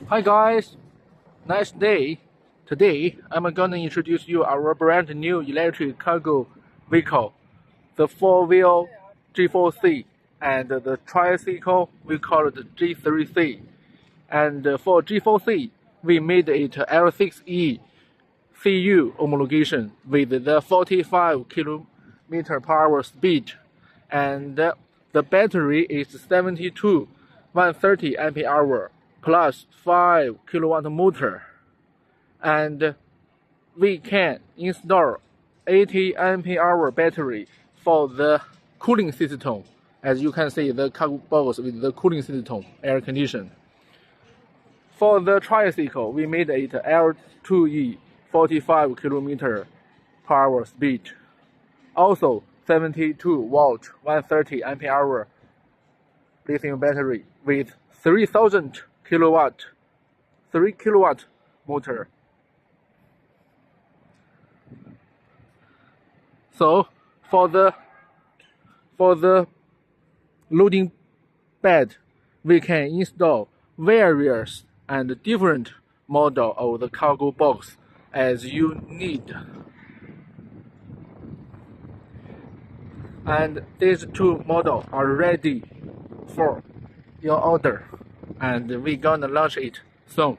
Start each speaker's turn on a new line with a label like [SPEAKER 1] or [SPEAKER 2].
[SPEAKER 1] Hi guys, nice day. Today I'm gonna introduce you our brand new electric cargo vehicle, the 4-wheel G4C, and the tricycle we call it G3C. And for G4C, we made it L6e CU homologation with the 45 km/h speed, and the battery is 72 130 ampere-hour plus 5 kW motor, and we can install 80 ampere-hour battery for the cooling system. As you can see, the cargo box with the cooling system, air condition. For the tricycle, we made it L2e 45 km/h speed, also 72 volt 130 ampere-hour lithium battery with 3000 kilowatt 3 kilowatt motor. So for the loading bed, we can install various and different model of the cargo box as you need. And these two models are ready for your order, and we're gonna launch it soon.